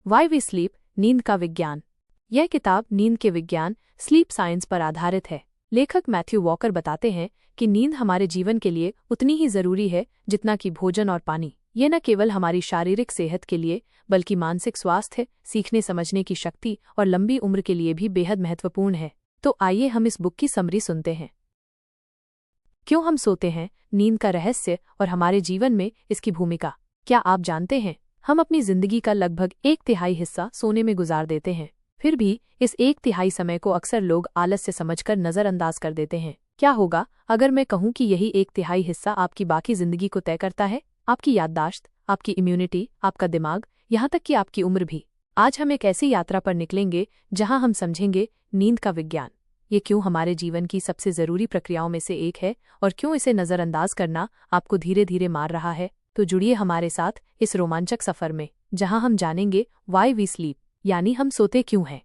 Why we sleep, नींद का विज्ञान। यह किताब नींद के विज्ञान स्लीप साइंस पर आधारित है। लेखक मैथ्यू वॉकर बताते हैं कि नींद हमारे जीवन के लिए उतनी ही जरूरी है जितना कि भोजन और पानी। ये न केवल हमारी शारीरिक सेहत के लिए बल्कि मानसिक स्वास्थ्य, सीखने समझने की शक्ति और लंबी उम्र के लिए भी बेहद महत्वपूर्ण है। तो आइए हम इस बुक की समरी सुनते हैं। क्यों हम सोते हैं, नींद का रहस्य और हमारे जीवन में इसकी भूमिका। क्या आप जानते हैं, हम अपनी जिंदगी का लगभग 1/3 हिस्सा सोने में गुजार देते हैं। फिर भी इस 1/3 समय को अक्सर लोग आलस्य समझकर नजरअंदाज कर देते हैं। क्या होगा अगर मैं कहूं कि यही 1/3 हिस्सा आपकी बाकी जिंदगी को तय करता है? आपकी याददाश्त, आपकी इम्यूनिटी, आपका दिमाग, यहाँ तक कि आपकी उम्र भी। आज हम एक ऐसी यात्रा पर निकलेंगे जहां हम समझेंगे नींद का विज्ञान। ये क्यों हमारे जीवन की सबसे जरूरी प्रक्रियाओं में से एक है और क्यों इसे नजरअंदाज करना आपको धीरे धीरे मार रहा है। तो जुड़िए हमारे साथ इस रोमांचक सफर में जहां हम जानेंगे वाई वी स्लीप, यानी हम सोते क्यों हैं।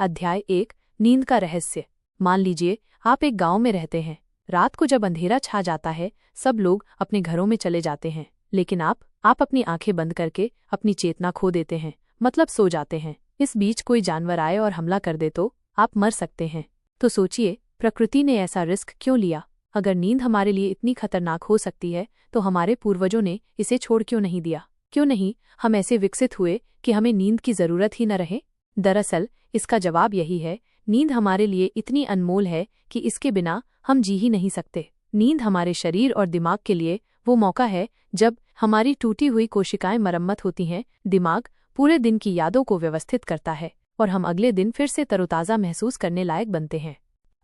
अध्याय 1, नींद का रहस्य। मान लीजिए आप एक गांव में रहते हैं। रात को जब अंधेरा छा जाता है, सब लोग अपने घरों में चले जाते हैं, लेकिन आप अपनी आंखें बंद करके अपनी चेतना खो देते हैं, मतलब सो जाते हैं। इस बीच कोई जानवर आए और हमला कर दे तो आप मर सकते हैं। तो सोचिए, प्रकृति ने ऐसा रिस्क क्यों लिया? अगर नींद हमारे लिए इतनी खतरनाक हो सकती है तो हमारे पूर्वजों ने इसे छोड़ क्यों नहीं दिया? क्यों नहीं हम ऐसे विकसित हुए कि हमें नींद की जरूरत ही न रहे? दरअसल इसका जवाब यही है, नींद हमारे लिए इतनी अनमोल है कि इसके बिना हम जी ही नहीं सकते। नींद हमारे शरीर और दिमाग के लिए वो मौका है जब हमारी टूटी हुई कोशिकाएं मरम्मत होती हैं, दिमाग पूरे दिन की यादों को व्यवस्थित करता है और हम अगले दिन फिर से तरोताज़ा महसूस करने लायक बनते हैं।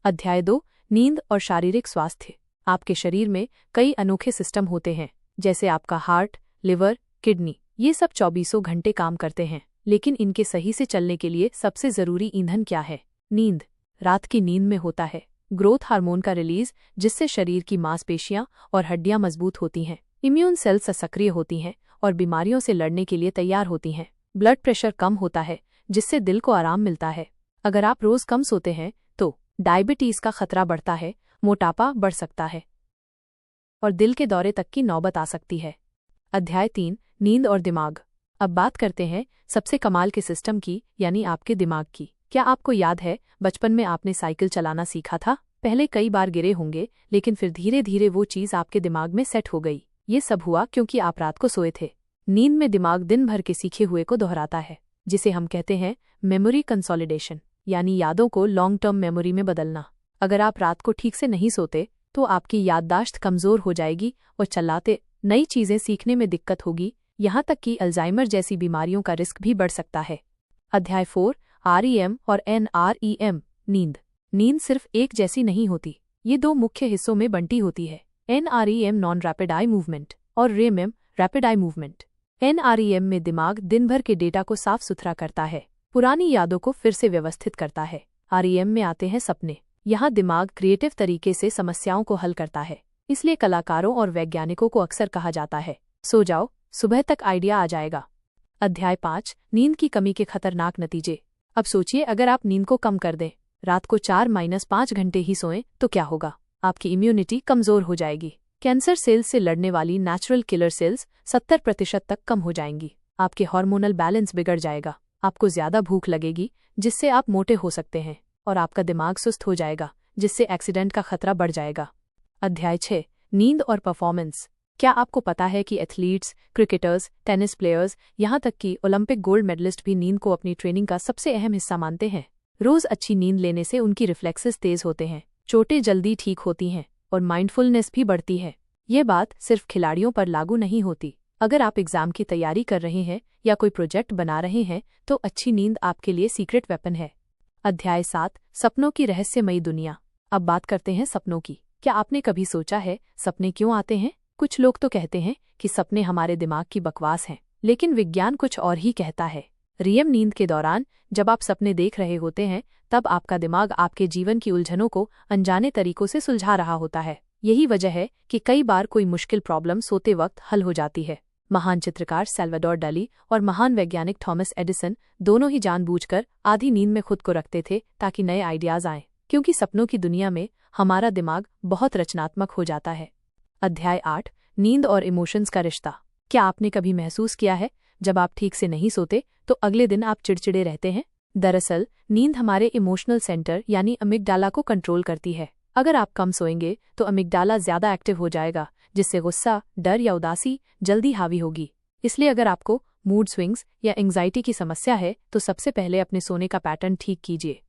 अध्याय 2, नींद और शारीरिक स्वास्थ्य। आपके शरीर में कई अनोखे सिस्टम होते हैं, जैसे आपका हार्ट, लिवर, किडनी। ये सब 24 घंटे काम करते हैं, लेकिन इनके सही से चलने के लिए सबसे जरूरी ईंधन क्या है? नींद। रात की नींद में होता है ग्रोथ हार्मोन का रिलीज, जिससे शरीर की मांसपेशियां और हड्डियां मजबूत होती हैं, इम्यून सेल्स सक्रिय होती हैं और बीमारियों से लड़ने के लिए तैयार होती हैं। ब्लड प्रेशर कम होता है, जिससे दिल को आराम मिलता है। अगर आप रोज कम सोते हैं तो डायबिटीज का खतरा बढ़ता है, मोटापा बढ़ सकता है और दिल के दौरे तक की नौबत आ सकती है। अध्याय 3, नींद और दिमाग। अब बात करते हैं सबसे कमाल के सिस्टम की, यानी आपके दिमाग की। क्या आपको याद है, बचपन में आपने साइकिल चलाना सीखा था? पहले कई बार गिरे होंगे, लेकिन फिर धीरे धीरे वो चीज आपके दिमाग में सेट हो गई। ये सब हुआ क्योंकि आप रात को सोए थे। नींद में दिमाग दिन भर के सीखे हुए को दोहराता है, जिसे हम कहते हैं मेमोरी कंसोलिडेशन, यानी यादों को लॉन्ग टर्म मेमोरी में बदलना। अगर आप रात को ठीक से नहीं सोते तो आपकी याददाश्त कमजोर हो जाएगी और चलाते नई चीजें सीखने में दिक्कत होगी, यहाँ तक कि अल्जाइमर जैसी बीमारियों का रिस्क भी बढ़ सकता है। अध्याय 4, REM और NREM, नींद। नींद सिर्फ एक जैसी नहीं होती, ये 2 मुख्य हिस्सों में बंटी होती है। NREM non rapid eye movement और REM rapid eye movement. NREM में दिमाग दिन भर के डेटा को साफ सुथरा करता है, पुरानी यादों को फिर से व्यवस्थित करता है। REM में आते हैं सपने। यहाँ दिमाग क्रिएटिव तरीके से समस्याओं को हल करता है, इसलिए कलाकारों और वैज्ञानिकों को अक्सर कहा जाता है, सो जाओ, सुबह तक आइडिया आ जाएगा। अध्याय 5, नींद की कमी के खतरनाक नतीजे। अब सोचिए, अगर आप नींद को कम कर दें, रात को 4-5 घंटे ही सोएं, तो क्या होगा? आपकी इम्यूनिटी कमजोर हो जाएगी। कैंसर सेल्स से लड़ने वाली नेचुरल किलर सेल्स 70% तक कम हो जाएंगी। आपके हार्मोनल बैलेंस बिगड़ जाएगा। आपको ज्यादा भूख लगेगी, जिससे आप मोटे हो सकते हैं, और आपका दिमाग सुस्त हो जाएगा, जिससे एक्सीडेंट का खतरा बढ़ जाएगा। अध्याय 6, नींद और परफॉर्मेंस। क्या आपको पता है कि एथलीट्स, क्रिकेटर्स, टेनिस प्लेयर्स, यहाँ तक कि ओलंपिक गोल्ड मेडलिस्ट भी नींद को अपनी ट्रेनिंग का सबसे अहम हिस्सा मानते हैं? रोज अच्छी नींद लेने से उनकी रिफ्लेक्सेस तेज होते हैं, चोटें जल्दी ठीक होती हैं और माइंडफुलनेस भी बढ़ती है। ये बात सिर्फ खिलाड़ियों पर लागू नहीं होती। अगर आप एग्जाम की तैयारी कर रहे हैं या कोई प्रोजेक्ट बना रहे हैं तो अच्छी नींद आपके लिए सीक्रेट वेपन है। अध्याय 7, सपनों की रहस्यमयी दुनिया। अब बात करते हैं सपनों की। क्या आपने कभी सोचा है सपने क्यों आते हैं? कुछ लोग तो कहते हैं कि सपने हमारे दिमाग की बकवास हैं, लेकिन विज्ञान कुछ और ही कहता है। REM नींद के दौरान जब आप सपने देख रहे होते हैं, तब आपका दिमाग आपके जीवन की उलझनों को अनजाने तरीकों से सुलझा रहा होता है। यही वजह है कि कई बार कोई मुश्किल प्रॉब्लम सोते वक्त हल हो जाती है। महान चित्रकार सैल्वाडोर डाली और महान वैज्ञानिक थॉमस एडिसन दोनों ही जानबूझकर आधी नींद में खुद को रखते थे ताकि नए आइडियाज आएं, क्योंकि सपनों की दुनिया में हमारा दिमाग बहुत रचनात्मक हो जाता है। अध्याय 8, नींद और इमोशंस का रिश्ता। क्या आपने कभी महसूस किया है जब आप ठीक से नहीं सोते तो अगले दिन आप चिड़चिड़े रहते हैं। दरअसल नींद हमारे इमोशनल सेंटर यानी अमिगडाला को कंट्रोल करती है। अगर आप कम सोएंगे तो अमिगडाला ज्यादा एक्टिव हो जाएगा, जिससे गुस्सा, डर या उदासी जल्दी हावी होगी। इसलिए अगर आपको मूड स्विंग्स या एंग्जाइटी की समस्या है तो सबसे पहले अपने सोने का पैटर्न ठीक कीजिए।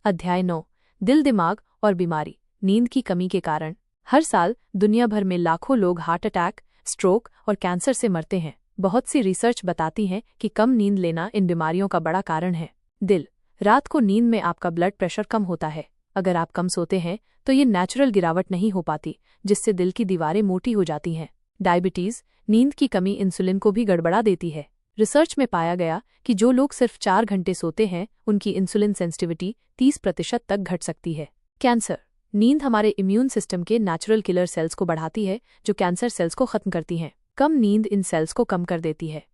अध्याय 9, दिल, दिमाग और बीमारी। नींद की कमी के कारण हर साल दुनिया भर में लाखों लोग हार्ट अटैक, स्ट्रोक और कैंसर से मरते हैं। बहुत सी रिसर्च बताती है कि कम नींद लेना इन बीमारियों का बड़ा कारण है। दिल, रात को नींद में आपका ब्लड प्रेशर कम होता है। अगर आप कम सोते हैं तो ये नेचुरल गिरावट नहीं हो पाती, जिससे दिल की दीवारें मोटी हो जाती हैं। डायबिटीज, नींद की कमी इंसुलिन को भी गड़बड़ा देती है। रिसर्च में पाया गया कि जो लोग सिर्फ 4 घंटे सोते हैं उनकी इंसुलिन सेंसिटिविटी 30% तक घट सकती है। कैंसर, नींद हमारे इम्यून सिस्टम के नेचुरल किलर सेल्स को बढ़ाती है, जो कैंसर सेल्स को खत्म करती हैं। कम नींद इन सेल्स को कम कर देती है।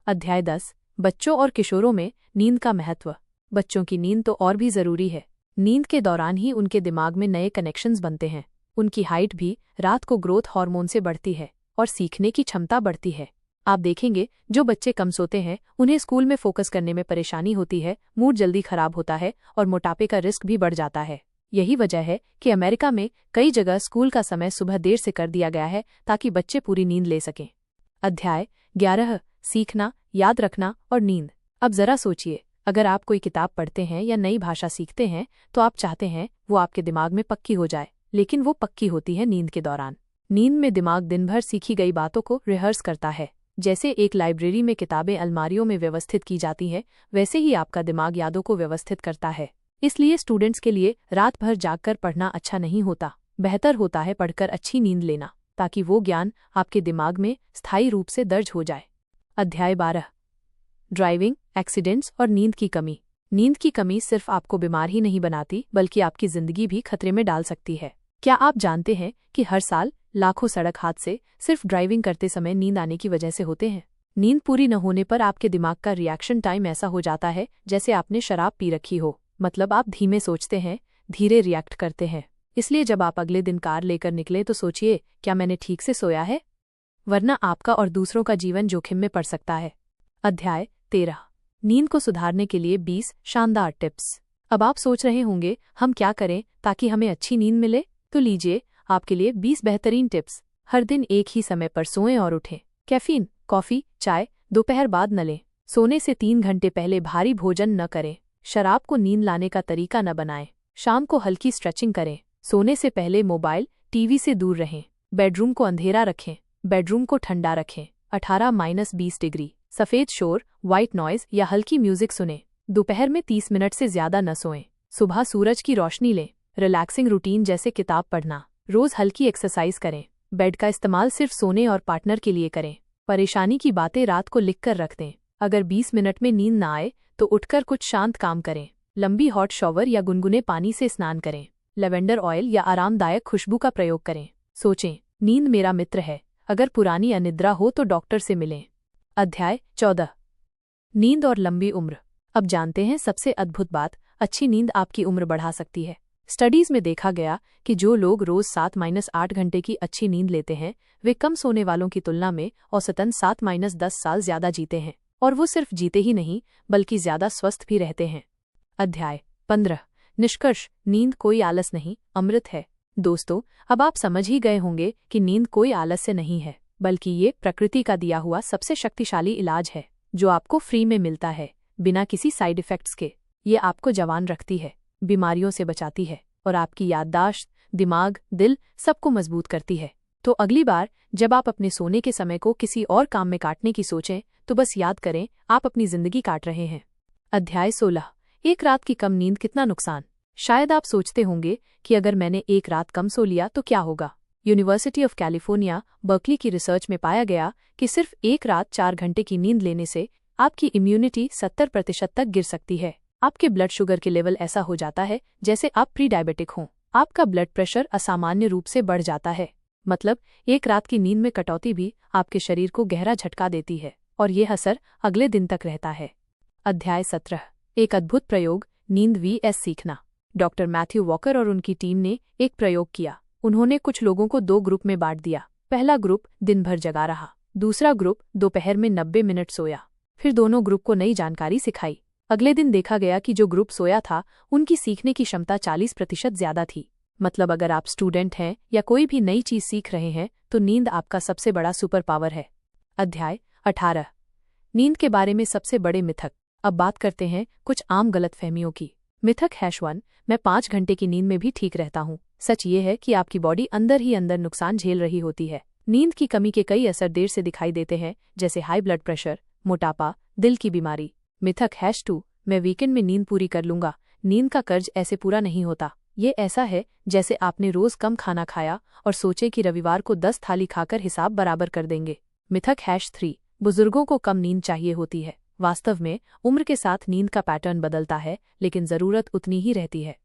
अध्याय 10, बच्चों और किशोरों में नींद का महत्व। बच्चों की नींद तो और भी जरूरी है। नींद के दौरान ही उनके दिमाग में नए कनेक्शंस बनते हैं। उनकी हाइट भी रात को ग्रोथ हार्मोन से बढ़ती है और सीखने की क्षमता बढ़ती है। आप देखेंगे जो बच्चे कम सोते हैं उन्हें स्कूल में फोकस करने में परेशानी होती है, मूड जल्दी खराब होता है और मोटापे का रिस्क भी बढ़ जाता है। यही वजह है कि अमेरिका में कई जगह स्कूल का समय सुबह देर से कर दिया गया है ताकि बच्चे पूरी नींद ले सकें। अध्याय 11, सीखना, याद रखना और नींद। अब जरा सोचिए, अगर आप कोई किताब पढ़ते हैं या नई भाषा सीखते हैं तो आप चाहते हैं वो आपके दिमाग में पक्की हो जाए, लेकिन वो पक्की होती है नींद के दौरान। नींद में दिमाग दिन भर सीखी गई बातों को रिहर्स करता है। जैसे एक लाइब्रेरी में किताबें अलमारियों में व्यवस्थित की जाती हैं, वैसे ही आपका दिमाग यादों को व्यवस्थित करता है। इसलिए स्टूडेंट्स के लिए रात भर जागकर पढ़ना अच्छा नहीं होता। बेहतर होता है पढ़कर अच्छी नींद लेना, ताकि वो ज्ञान आपके दिमाग में स्थायी रूप से दर्ज हो जाए। अध्याय 12, ड्राइविंग, एक्सीडेंट्स और नींद की कमी। नींद की कमी सिर्फ आपको बीमार ही नहीं बनाती, बल्कि आपकी जिंदगी भी खतरे में डाल सकती है। क्या आप जानते हैं कि हर साल लाखों सड़क हादसे सिर्फ ड्राइविंग करते समय नींद आने की वजह से होते हैं? नींद पूरी न होने पर आपके दिमाग का रिएक्शन टाइम ऐसा हो जाता है जैसे आपने शराब पी रखी हो। मतलब आप धीमे सोचते हैं, धीरे रिएक्ट करते हैं। इसलिए जब आप अगले दिन कार लेकर निकले तो सोचिए, क्या मैंने ठीक से सोया है? वरना आपका और दूसरों का जीवन जोखिम में पड़ सकता है। अध्याय 13, नींद को सुधारने के लिए 20 शानदार टिप्स। अब आप सोच रहे होंगे हम क्या करें ताकि हमें अच्छी नींद मिले? तो लीजिए आपके लिए 20 बेहतरीन टिप्स। हर दिन एक ही समय पर सोएं और उठें। कैफीन, कॉफी, चाय दोपहर बाद न लें। सोने से 3 घंटे पहले भारी भोजन न करें। शराब को नींद लाने का तरीका न बनाएं। शाम को हल्की स्ट्रेचिंग करें। सोने से पहले मोबाइल, टीवी से दूर रहें। बेडरूम को अंधेरा रखें। बेडरूम को ठंडा रखें। 18-20 डिग्री। सफेद शोर, व्हाइट नॉइज या हल्की म्यूजिक सुनें। दोपहर में 30 मिनट से ज्यादा न सोएं। सुबह सूरज की रोशनी लें। रिलैक्सिंग रूटीन जैसे किताब पढ़ना। रोज हल्की एक्सरसाइज करें। बेड का इस्तेमाल सिर्फ सोने और पार्टनर के लिए करें। परेशानी की बातें रात को लिखकर रख दें। अगर 20 मिनट में नींद न आए तो उठकर कुछ शांत काम करें। लंबी हॉट शॉवर या गुनगुने पानी से स्नान करें। लेवेंडर ऑयल या आरामदायक खुशबू का प्रयोग करें। सोचें, नींद मेरा मित्र है। अगर पुरानी अनिद्रा हो तो डॉक्टर से मिलें। अध्याय 14, नींद और लंबी उम्र। अब जानते हैं सबसे अद्भुत बात, अच्छी नींद आपकी उम्र बढ़ा सकती है। स्टडीज में देखा गया कि जो लोग रोज 7-8 घंटे की अच्छी नींद लेते हैं वे कम सोने वालों की तुलना में औसतन 7-10 साल ज्यादा जीते हैं। और वो सिर्फ जीते ही नहीं बल्कि ज्यादा स्वस्थ भी रहते हैं। अध्याय 15, निष्कर्ष, नींद कोई आलस नहीं, अमृत है। दोस्तों, अब आप समझ ही गए होंगे कि नींद कोई आलस्य नहीं है, बल्कि ये प्रकृति का दिया हुआ सबसे शक्तिशाली इलाज है, जो आपको फ्री में मिलता है, बिना किसी साइड इफेक्ट्स के। ये आपको जवान रखती है, बीमारियों से बचाती है और आपकी याददाश्त, दिमाग, दिल सबको मजबूत करती है। तो अगली बार जब आप अपने सोने के समय को किसी और काम में काटने की सोचें तो बस याद करें आप अपनी जिंदगी काट रहे हैं। अध्याय 16, एक रात की कम नींद कितना नुकसान। शायद आप सोचते होंगे कि अगर मैंने एक रात कम सो लिया तो क्या होगा। यूनिवर्सिटी ऑफ कैलिफोर्निया बर्कली की रिसर्च में पाया गया कि सिर्फ एक रात 4 घंटे की नींद लेने से आपकी इम्यूनिटी 70% तक गिर सकती है। आपके ब्लड शुगर के लेवल ऐसा हो जाता है जैसे आप प्री डायबिटिक हों। आपका ब्लड प्रेशर असामान्य रूप से बढ़ जाता है। मतलब एक रात की नींद में कटौती भी आपके शरीर को गहरा झटका देती है और ये असर अगले दिन तक रहता है। अध्याय 17, एक अद्भुत प्रयोग, नींद vs सीखना। डॉक्टर मैथ्यू वॉकर और उनकी टीम ने एक प्रयोग किया। उन्होंने कुछ लोगों को 2 ग्रुप में बांट दिया। पहला ग्रुप दिन भर जगा रहा, दूसरा ग्रुप दोपहर में 90 मिनट सोया। फिर दोनों ग्रुप को नई जानकारी सिखाई। अगले दिन देखा गया कि जो ग्रुप सोया था उनकी सीखने की क्षमता 40% ज्यादा थी। मतलब अगर आप स्टूडेंट हैं या कोई भी नई चीज सीख रहे हैं तो नींद आपका सबसे बड़ा सुपर पावर है। अध्याय 18 नींद के बारे में सबसे बड़े मिथक। अब बात करते हैं कुछ आम गलतफहमियों की। मिथक #1 मैं 5 घंटे की नींद में भी ठीक रहता हूँ। सच ये है कि आपकी बॉडी अंदर ही अंदर नुकसान झेल रही होती है। नींद की कमी के कई असर देर से दिखाई देते हैं, जैसे हाई ब्लड प्रेशर, मोटापा, दिल की बीमारी। मिथक #2 मैं वीकेंड में नींद पूरी कर लूंगा। नींद का कर्ज ऐसे पूरा नहीं होता। ये ऐसा है जैसे आपने रोज कम खाना खाया और सोचे कि रविवार को 10 थाली खाकर हिसाब बराबर कर देंगे। मिथक #3 बुजुर्गों को कम नींद चाहिए होती है। वास्तव में उम्र के साथ नींद का पैटर्न बदलता है, लेकिन जरूरत उतनी ही रहती है।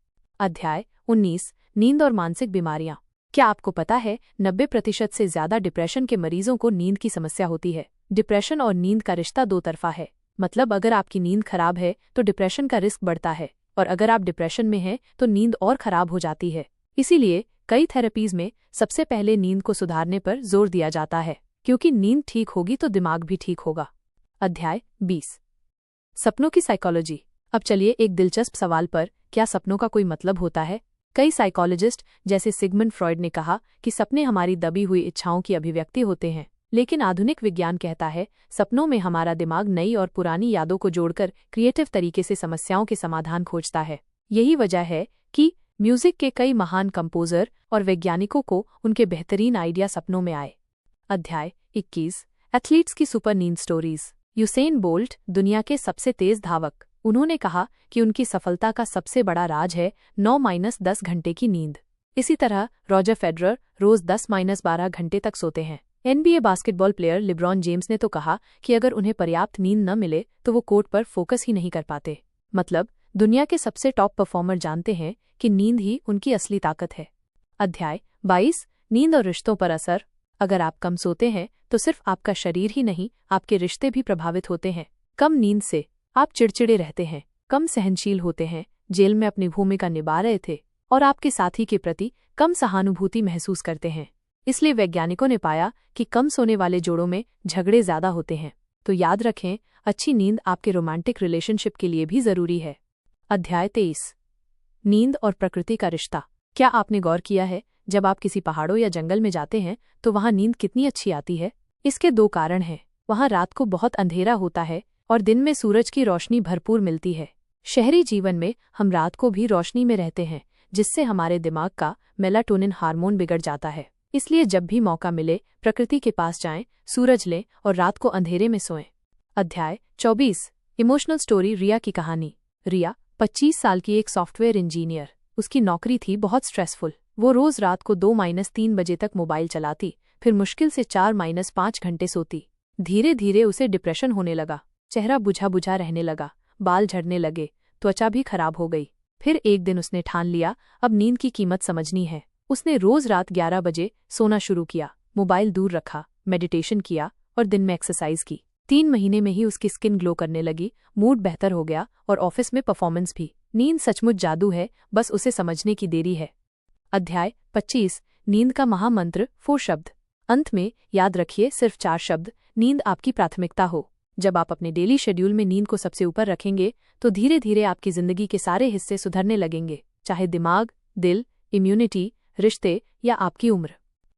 अध्याय 19 नींद और मानसिक बीमारियां। क्या आपको पता है 90% से ज्यादा डिप्रेशन के मरीजों को नींद की समस्या होती है। डिप्रेशन और नींद का रिश्ता दो तरफा है। मतलब अगर आपकी नींद खराब है तो डिप्रेशन का रिस्क बढ़ता है, और अगर आप डिप्रेशन में हैं तो नींद और खराब हो जाती है। इसीलिए कई थेरेपीज में सबसे पहले नींद को सुधारने पर जोर दिया जाता है, क्योंकि नींद ठीक होगी तो दिमाग भी ठीक होगा। अध्याय 20 सपनों की साइकोलॉजी। अब चलिए एक दिलचस्प सवाल पर, क्या सपनों का कोई मतलब होता है? कई साइकोलॉजिस्ट जैसे सिगमंड फ्रॉयड ने कहा कि सपने हमारी दबी हुई इच्छाओं की अभिव्यक्ति होते हैं, लेकिन आधुनिक विज्ञान कहता है सपनों में हमारा दिमाग नई और पुरानी यादों को जोड़कर क्रिएटिव तरीके से समस्याओं के समाधान खोजता है। यही वजह है कि म्यूजिक के कई महान कंपोजर और वैज्ञानिकों को उनके बेहतरीन आइडिया सपनों में आए। अध्याय 21 एथलीट्स की सुपर नींद स्टोरीज। यूसेन बोल्ट दुनिया के सबसे तेज धावक। उन्होंने कहा कि उनकी सफलता का सबसे बड़ा राज है 9-10 घंटे की नींद। इसी तरह रॉजर फेडरर रोज 10-12 घंटे तक सोते हैं। NBA basketball player LeBron James ने तो कहा कि अगर उन्हें पर्याप्त नींद न मिले तो वो कोर्ट पर फोकस ही नहीं कर पाते। मतलब दुनिया के सबसे टॉप परफॉर्मर जानते हैं कि नींद ही उनकी असली ताकत है। अध्याय 22 नींद और रिश्तों पर असर। अगर आप कम सोते हैं तो सिर्फ आपका शरीर ही नहीं, आपके रिश्ते भी प्रभावित होते हैं। कम नींद से आप चिड़चिड़े रहते हैं, कम सहनशील होते हैं, जेल में अपनी भूमिका निभा रहे थे, और आपके साथी के प्रति कम सहानुभूति महसूस करते हैं। इसलिए वैज्ञानिकों ने पाया कि कम सोने वाले जोड़ों में झगड़े ज्यादा होते हैं। तो याद रखें, अच्छी नींद आपके रोमांटिक रिलेशनशिप के लिए भी जरूरी है। अध्याय 23 नींद और प्रकृति का रिश्ता। क्या आपने गौर किया है जब आप किसी पहाड़ों या जंगल में जाते हैं तो वहां नींद कितनी अच्छी आती है? इसके दो कारण हैं। वहां रात को बहुत अंधेरा होता है और दिन में सूरज की रोशनी भरपूर मिलती है। शहरी जीवन में हम रात को भी रोशनी में रहते हैं, जिससे हमारे दिमाग का मेलाटोनिन हार्मोन बिगड़ जाता है। इसलिए जब भी मौका मिले प्रकृति के पास जाएं, सूरज लें और रात को अंधेरे में सोएं। अध्याय 24 इमोशनल स्टोरी। रिया की कहानी। रिया 25 साल की एक सॉफ्टवेयर इंजीनियर। उसकी नौकरी थी बहुत स्ट्रेसफुल। वो रोज रात को 2-3 बजे तक मोबाइल चलाती, फिर मुश्किल से 4-5 घंटे सोती। धीरे धीरे उसे डिप्रेशन होने लगा। चेहरा बुझा बुझा रहने लगा, बाल झड़ने लगे, त्वचा भी खराब हो गई। फिर एक दिन उसने ठान लिया अब नींद की कीमत समझनी है। उसने रोज रात 11 बजे सोना शुरू किया, मोबाइल दूर रखा, मेडिटेशन किया और दिन में एक्सरसाइज की। 3 महीने में ही उसकी स्किन ग्लो करने लगी, मूड बेहतर हो गया और ऑफिस में परफॉर्मेंस भी। नींद सचमुच जादू है, बस उसे समझने की देरी है। अध्याय 25 नींद का महामंत्र 4 शब्द। अंत में याद रखिए सिर्फ 4 शब्द। नींद आपकी प्राथमिकता हो। जब आप अपने डेली शेड्यूल में नींद को सबसे ऊपर रखेंगे तो धीरे धीरे आपकी जिंदगी के सारे हिस्से सुधरने लगेंगे, चाहे दिमाग, दिल, इम्यूनिटी, रिश्ते या आपकी उम्र।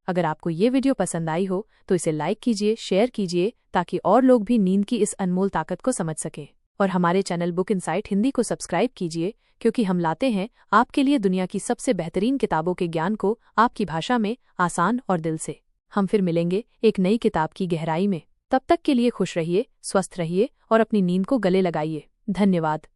अगर आपको ये वीडियो पसंद आई हो तो इसे लाइक कीजिए, शेयर कीजिए, ताकि और लोग भी नींद की इस अनमोल ताकत को समझ सकें। और हमारे चैनल बुक इनसाइट हिंदी को सब्सक्राइब कीजिए, क्योंकि हम लाते हैं आपके लिए दुनिया की सबसे बेहतरीन किताबों के ज्ञान को आपकी भाषा में, आसान और दिल से। हम फिर मिलेंगे एक नई किताब की गहराई में। तब तक के लिए खुश रहिए, स्वस्थ रहिए और अपनी नींद को गले लगाइए। धन्यवाद।